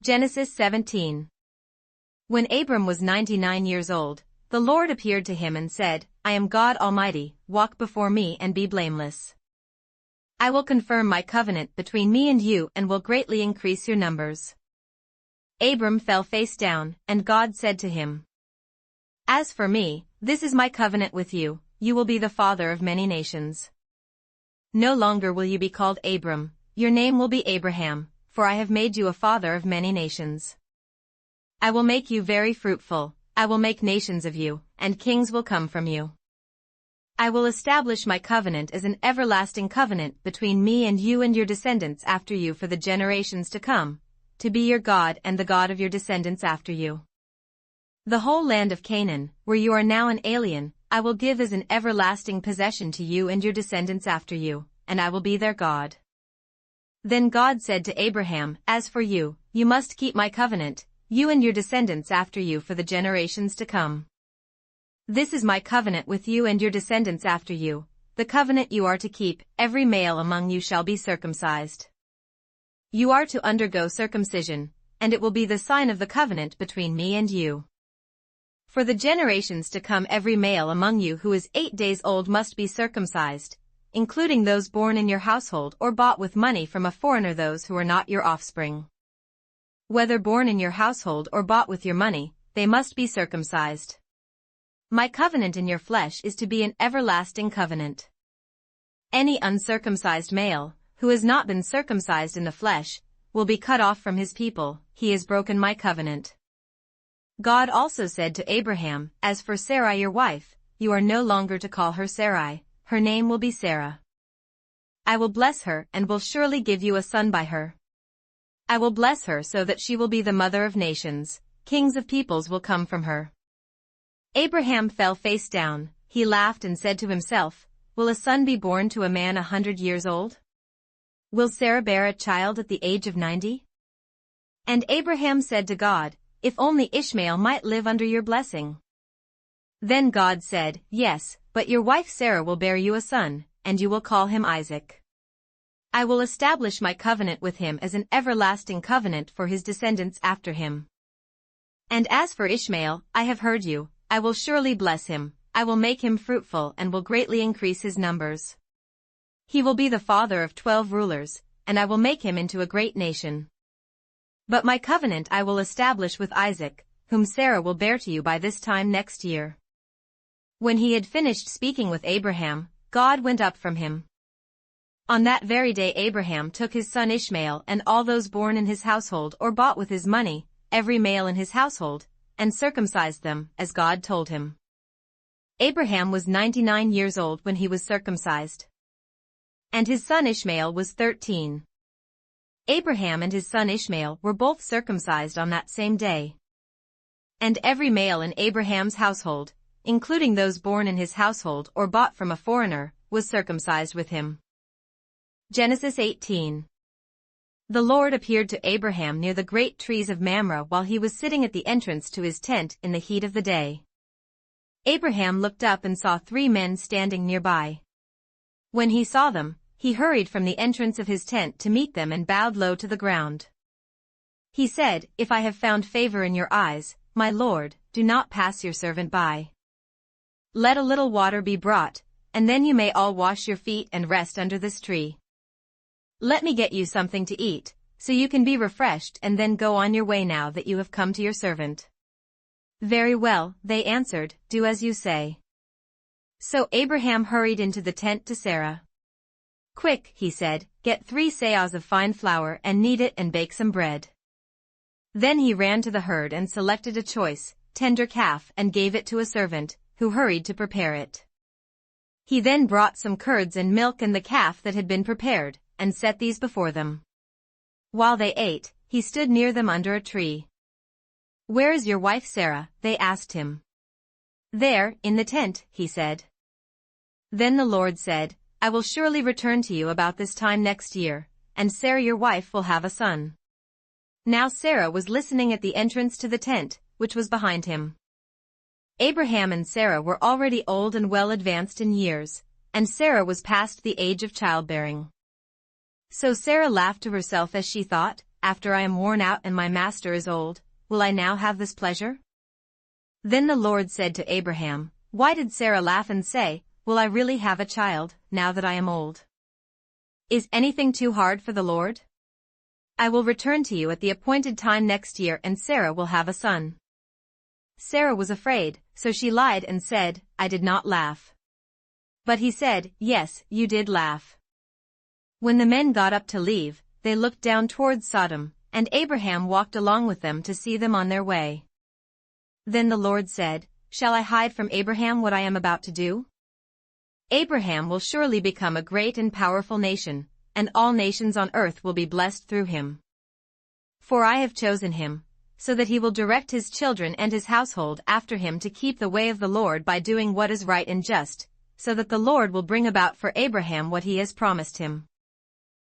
Genesis 17. When Abram was 99 years old, the Lord appeared to him and said, I am God Almighty, walk before me and be blameless. I will confirm my covenant between me and you and will greatly increase your numbers. Abram fell face down, and God said to him, As for me, this is my covenant with you, you will be the father of many nations. No longer will you be called Abram, your name will be Abraham, for I have made you a father of many nations. I will make you very fruitful, I will make nations of you, and kings will come from you. I will establish my covenant as an everlasting covenant between me and you and your descendants after you for the generations to come, to be your God and the God of your descendants after you. The whole land of Canaan, where you are now an alien, I will give as an everlasting possession to you and your descendants after you, and I will be their God. Then God said to Abraham, As for you, you must keep my covenant, you and your descendants after you for the generations to come. This is my covenant with you and your descendants after you, the covenant you are to keep, every male among you shall be circumcised. You are to undergo circumcision, and it will be the sign of the covenant between me and you. For the generations to come every male among you who is 8 days old must be circumcised, including those born in your household or bought with money from a foreigner, those who are not your offspring. Whether born in your household or bought with your money, they must be circumcised. My covenant in your flesh is to be an everlasting covenant. Any uncircumcised male, who has not been circumcised in the flesh, will be cut off from his people, he has broken my covenant. God also said to Abraham, As for Sarai your wife, you are no longer to call her Sarai, her name will be Sarah. I will bless her and will surely give you a son by her. I will bless her so that she will be the mother of nations, kings of peoples will come from her. Abraham fell face down, he laughed and said to himself, Will a son be born to a man 100 years old? Will Sarah bear a child at the age of 90? And Abraham said to God, If only Ishmael might live under your blessing. Then God said, Yes, but your wife Sarah will bear you a son, and you will call him Isaac. I will establish my covenant with him as an everlasting covenant for his descendants after him. And as for Ishmael, I have heard you, I will surely bless him, I will make him fruitful and will greatly increase his numbers. He will be the father of 12 rulers, and I will make him into a great nation. But my covenant I will establish with Isaac, whom Sarah will bear to you by this time next year. When he had finished speaking with Abraham, God went up from him. On that very day Abraham took his son Ishmael and all those born in his household or bought with his money, every male in his household, and circumcised them, as God told him. Abraham was 99 years old when he was circumcised. And his son Ishmael was 13. Abraham and his son Ishmael were both circumcised on that same day. And every male in Abraham's household, including those born in his household or bought from a foreigner, was circumcised with him. Genesis 18. The Lord appeared to Abraham near the great trees of Mamre while he was sitting at the entrance to his tent in the heat of the day. Abraham looked up and saw 3 men standing nearby. When he saw them, he hurried from the entrance of his tent to meet them and bowed low to the ground. He said, If I have found favor in your eyes, my Lord, do not pass your servant by. Let a little water be brought, and then you may all wash your feet and rest under this tree. Let me get you something to eat, so you can be refreshed and then go on your way now that you have come to your servant. Very well, they answered, do as you say. So Abraham hurried into the tent to Sarah. Quick, he said, get 3 seahs of fine flour and knead it and bake some bread. Then he ran to the herd and selected a choice, tender calf and gave it to a servant, who hurried to prepare it. He then brought some curds and milk and the calf that had been prepared, and set these before them. While they ate, he stood near them under a tree. Where is your wife Sarah? They asked him. There, in the tent, he said. Then the Lord said, I will surely return to you about this time next year, and Sarah your wife will have a son. Now Sarah was listening at the entrance to the tent, which was behind him. Abraham and Sarah were already old and well advanced in years, and Sarah was past the age of childbearing. So Sarah laughed to herself as she thought, after I am worn out and my master is old, will I now have this pleasure? Then the Lord said to Abraham, Why did Sarah laugh and say, Will I really have a child, now that I am old? Is anything too hard for the Lord? I will return to you at the appointed time next year and Sarah will have a son. Sarah was afraid, so she lied and said, I did not laugh. But he said, Yes, you did laugh. When the men got up to leave, they looked down towards Sodom, and Abraham walked along with them to see them on their way. Then the Lord said, Shall I hide from Abraham what I am about to do? Abraham will surely become a great and powerful nation, and all nations on earth will be blessed through him. For I have chosen him, so that he will direct his children and his household after him to keep the way of the Lord by doing what is right and just, so that the Lord will bring about for Abraham what he has promised him.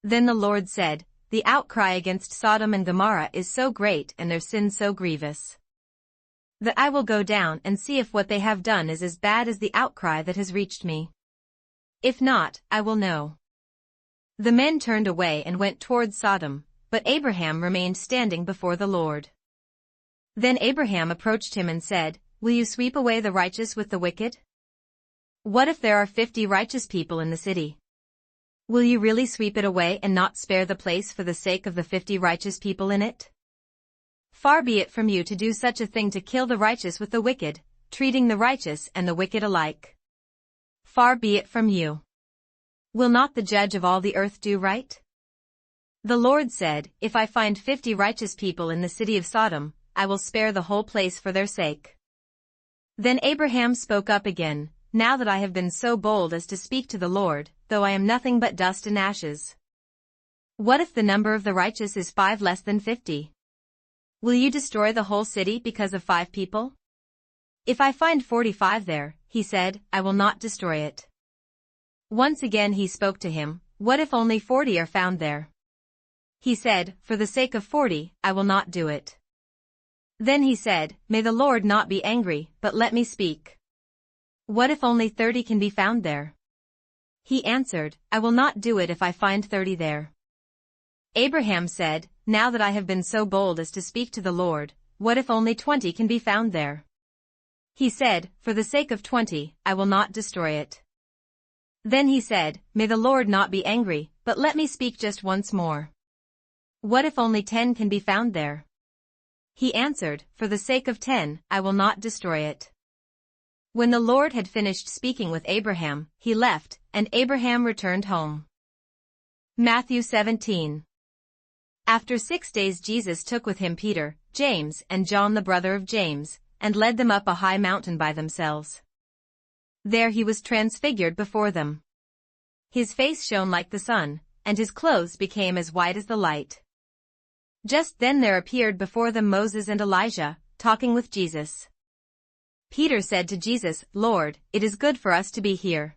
Then the Lord said, The outcry against Sodom and Gomorrah is so great and their sin so grievous, that I will go down and see if what they have done is as bad as the outcry that has reached me. If not, I will know. The men turned away and went towards Sodom, but Abraham remained standing before the Lord. Then Abraham approached him and said, Will you sweep away the righteous with the wicked? What if there are 50 righteous people in the city? Will you really sweep it away and not spare the place for the sake of the 50 righteous people in it? Far be it from you to do such a thing, to kill the righteous with the wicked, treating the righteous and the wicked alike. Far be it from you. Will not the judge of all the earth do right? The Lord said, If I find 50 righteous people in the city of Sodom, I will spare the whole place for their sake. Then Abraham spoke up again, Now that I have been so bold as to speak to the Lord, though I am nothing but dust and ashes. What if the number of the righteous is 5 less than 50? Will you destroy the whole city because of 5 people? If I find 45 there, he said, I will not destroy it. Once again he spoke to him, What if only 40 are found there? He said, For the sake of 40, I will not do it. Then he said, May the Lord not be angry, but let me speak. What if only 30 can be found there? He answered, I will not do it if I find 30 there. Abraham said, Now that I have been so bold as to speak to the Lord, what if only 20 can be found there? He said, For the sake of 20, I will not destroy it. Then he said, May the Lord not be angry, but let me speak just once more. What if only 10 can be found there? He answered, For the sake of 10, I will not destroy it. When the Lord had finished speaking with Abraham, he left, and Abraham returned home. Matthew 17. After 6 days Jesus took with him Peter, James, and John the brother of James, and led them up a high mountain by themselves. There he was transfigured before them. His face shone like the sun, and his clothes became as white as the light. Just then there appeared before them Moses and Elijah, talking with Jesus. Peter said to Jesus, Lord, it is good for us to be here.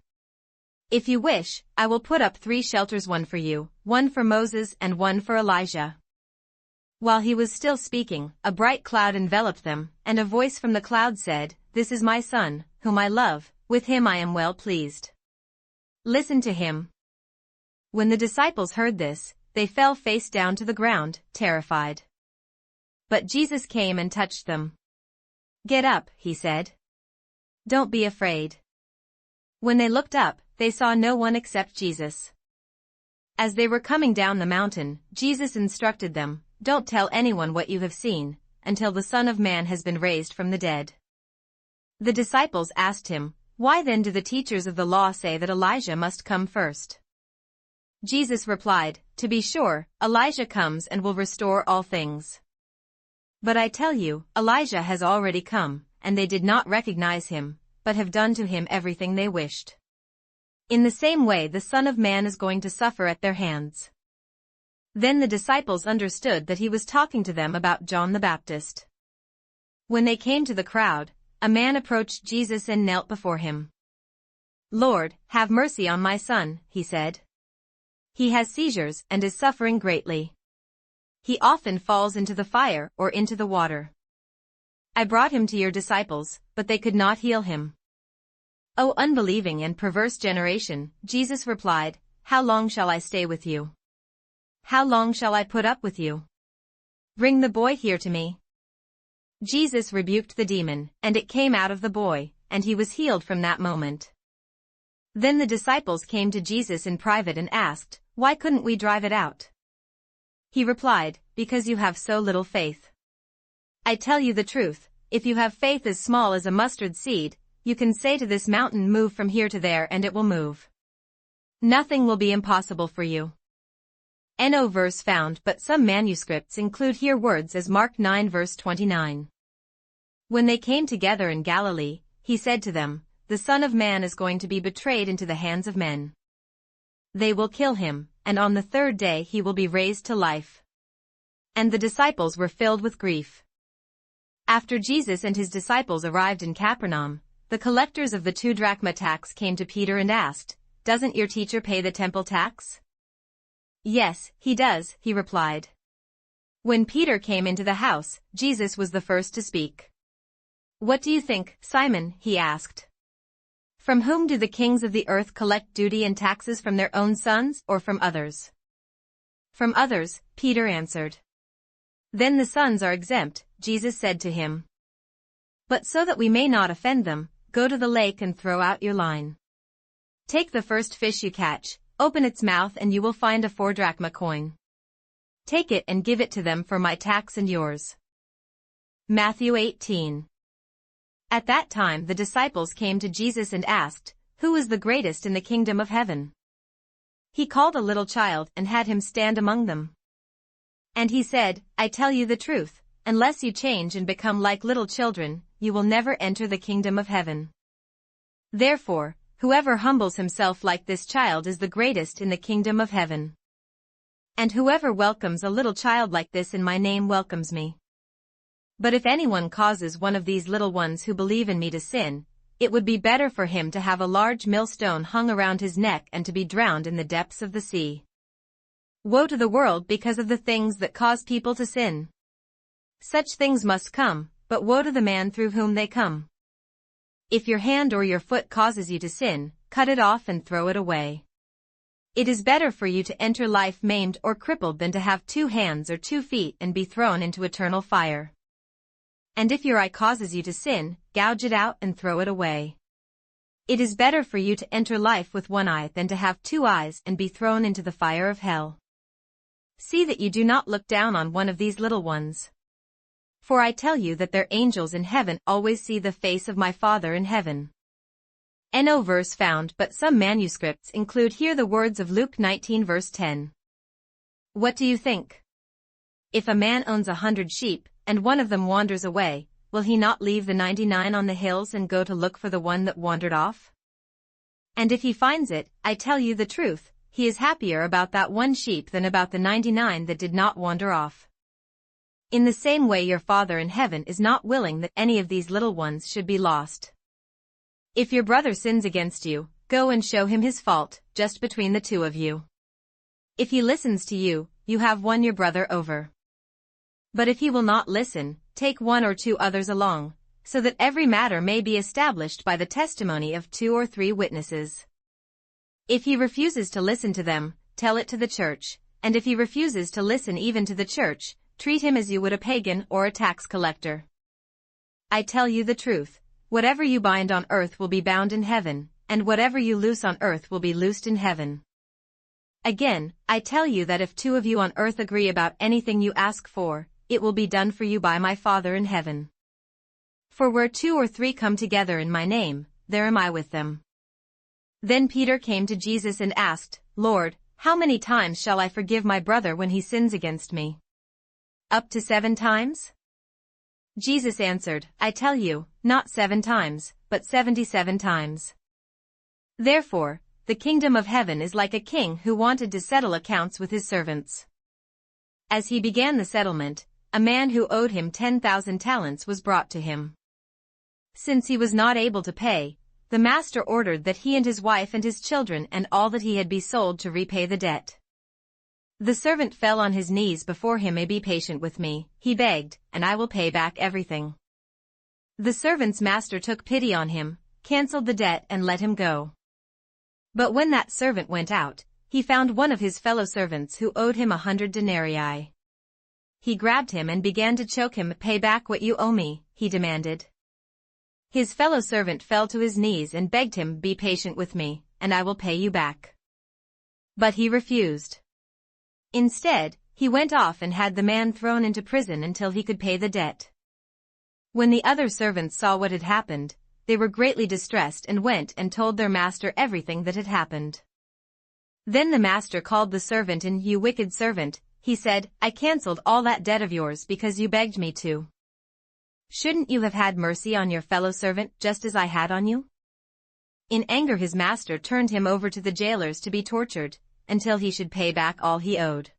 If you wish, I will put up 3 shelters, one for you, one for Moses and one for Elijah. While he was still speaking, a bright cloud enveloped them, and a voice from the cloud said, This is my son, whom I love, with him I am well pleased. Listen to him. When the disciples heard this, they fell face down to the ground, terrified. But Jesus came and touched them. Get up, he said. Don't be afraid. When they looked up, they saw no one except Jesus. As they were coming down the mountain, Jesus instructed them, Don't tell anyone what you have seen, until the Son of Man has been raised from the dead. The disciples asked him, Why then do the teachers of the law say that Elijah must come first? Jesus replied, To be sure, Elijah comes and will restore all things. But I tell you, Elijah has already come, and they did not recognize him, but have done to him everything they wished. In the same way the Son of Man is going to suffer at their hands. Then the disciples understood that he was talking to them about John the Baptist. When they came to the crowd, a man approached Jesus and knelt before him. Lord, have mercy on my son, he said. He has seizures and is suffering greatly. He often falls into the fire or into the water. I brought him to your disciples, but they could not heal him. O unbelieving and perverse generation, Jesus replied, How long shall I stay with you? How long shall I put up with you? Bring the boy here to me." Jesus rebuked the demon, and it came out of the boy, and he was healed from that moment. Then the disciples came to Jesus in private and asked, "Why couldn't we drive it out?" He replied, "Because you have so little faith. I tell you the truth, if you have faith as small as a mustard seed, you can say to this mountain, 'Move from here to there,' and it will move. Nothing will be impossible for you." No verse found, but some manuscripts include here words as Mark 9 verse 29. When they came together in Galilee, he said to them, "The Son of Man is going to be betrayed into the hands of men. They will kill him, and on the third day he will be raised to life." And the disciples were filled with grief. After Jesus and his disciples arrived in Capernaum, the collectors of the 2 drachma tax came to Peter and asked, "Doesn't your teacher pay the temple tax?" "Yes, he does," he replied. When Peter came into the house, Jesus was the first to speak. "What do you think, Simon?" he asked. "From whom do the kings of the earth collect duty and taxes, from their own sons or from others?" "From others," Peter answered. "Then the sons are exempt," Jesus said to him. "But so that we may not offend them, go to the lake and throw out your line. Take the first fish you catch, open its mouth, and you will find a 4 drachma coin. Take it and give it to them for my tax and yours." Matthew 18. At that time the disciples came to Jesus and asked, "Who is the greatest in the kingdom of heaven?" He called a little child and had him stand among them. And he said, "I tell you the truth, unless you change and become like little children, you will never enter the kingdom of heaven. Therefore, whoever humbles himself like this child is the greatest in the kingdom of heaven. And whoever welcomes a little child like this in my name welcomes me. But if anyone causes one of these little ones who believe in me to sin, it would be better for him to have a large millstone hung around his neck and to be drowned in the depths of the sea." Woe to the world because of the things that cause people to sin. Such things must come, but woe to the man through whom they come. If your hand or your foot causes you to sin, cut it off and throw it away. It is better for you to enter life maimed or crippled than to have 2 hands or 2 feet and be thrown into eternal fire. And if your eye causes you to sin, gouge it out and throw it away. It is better for you to enter life with 1 eye than to have 2 eyes and be thrown into the fire of hell. See that you do not look down on one of these little ones. For I tell you that their angels in heaven always see the face of my Father in heaven." No verse found, but some manuscripts include here the words of Luke 19 verse 10. What do you think? If a man owns 100 sheep, and one of them wanders away, will he not leave the 99 on the hills and go to look for the one that wandered off? And if he finds it, I tell you the truth, he is happier about that 1 sheep than about the 99 that did not wander off. In the same way your Father in heaven is not willing that any of these little ones should be lost. If your brother sins against you, go and show him his fault, just between the 2 of you. If he listens to you, you have won your brother over. But if he will not listen, take 1 or 2 others along, so that every matter may be established by the testimony of 2 or 3 witnesses. If he refuses to listen to them, tell it to the church, and if he refuses to listen even to the church, treat him as you would a pagan or a tax collector. I tell you the truth, whatever you bind on earth will be bound in heaven, and whatever you loose on earth will be loosed in heaven. Again, I tell you that if 2 of you on earth agree about anything you ask for, it will be done for you by my Father in heaven. For where 2 or 3 come together in my name, there am I with them." Then Peter came to Jesus and asked, "Lord, how many times shall I forgive my brother when he sins against me? Up to 7 times? Jesus answered, "I tell you, not 7 times, but 77 times. Therefore, the kingdom of heaven is like a king who wanted to settle accounts with his servants. As he began the settlement, a man who owed him 10,000 talents was brought to him. Since he was not able to pay, the master ordered that he and his wife and his children and all that he had be sold to repay the debt. The servant fell on his knees before him. "Be patient with me," he begged, "and I will pay back everything." The servant's master took pity on him, canceled the debt and let him go. But when that servant went out, he found one of his fellow servants who owed him 100 denarii. He grabbed him and began to choke him. Pay back what you owe me, he demanded. His fellow servant fell to his knees and begged him, be patient with me, and I will pay you back. But he refused. Instead, he went off and had the man thrown into prison until he could pay the debt. When the other servants saw what had happened, they were greatly distressed and went and told their master everything that had happened. Then the master called the servant in. You wicked servant, he said, I cancelled all that debt of yours because you begged me to. Shouldn't you have had mercy on your fellow servant just as I had on you? In anger his master turned him over to the jailers to be tortured, until he should pay back all he owed.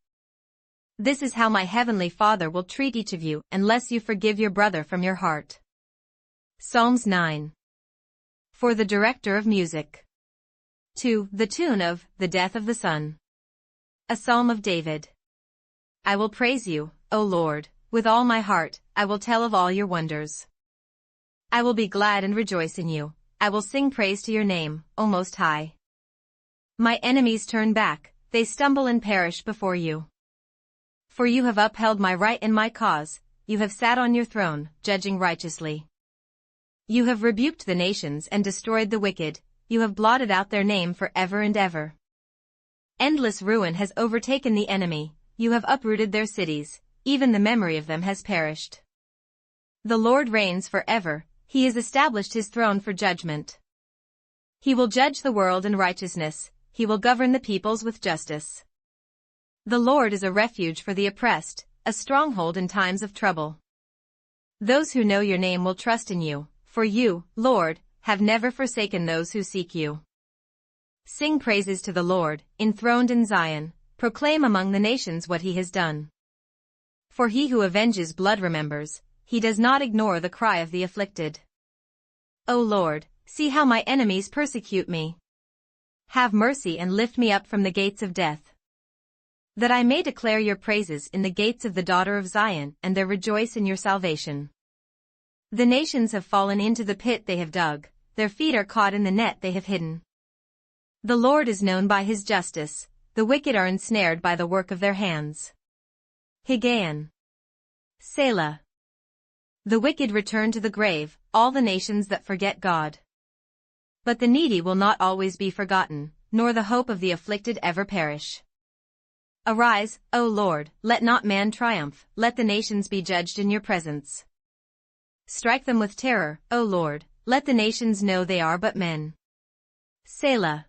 This is how my heavenly Father will treat each of you unless you forgive your brother from your heart. Psalms 9. For the director of music. To the tune of The Death of the Son. A Psalm of David. I will praise you, O Lord, with all my heart. I will tell of all your wonders. I will be glad and rejoice in you. I will sing praise to your name, O Most High. My enemies turn back, they stumble and perish before you. For you have upheld my right and my cause, you have sat on your throne, judging righteously. You have rebuked the nations and destroyed the wicked, you have blotted out their name for ever and ever. Endless ruin has overtaken the enemy, you have uprooted their cities, even the memory of them has perished. The Lord reigns forever, he has established his throne for judgment. He will judge the world in righteousness, he will govern the peoples with justice. The Lord is a refuge for the oppressed, a stronghold in times of trouble. Those who know your name will trust in you, for you, Lord, have never forsaken those who seek you. Sing praises to the Lord, enthroned in Zion, proclaim among the nations what he has done. For he who avenges blood remembers, he does not ignore the cry of the afflicted. O Lord, see how my enemies persecute me. Have mercy and lift me up from the gates of death. That I may declare your praises in the gates of the daughter of Zion and there rejoice in your salvation. The nations have fallen into the pit they have dug, their feet are caught in the net they have hidden. The Lord is known by his justice, the wicked are ensnared by the work of their hands. Higgaion. Selah. The wicked return to the grave, all the nations that forget God. But the needy will not always be forgotten, nor the hope of the afflicted ever perish. Arise, O Lord, let not man triumph, let the nations be judged in your presence. Strike them with terror, O Lord, let the nations know they are but men. Selah.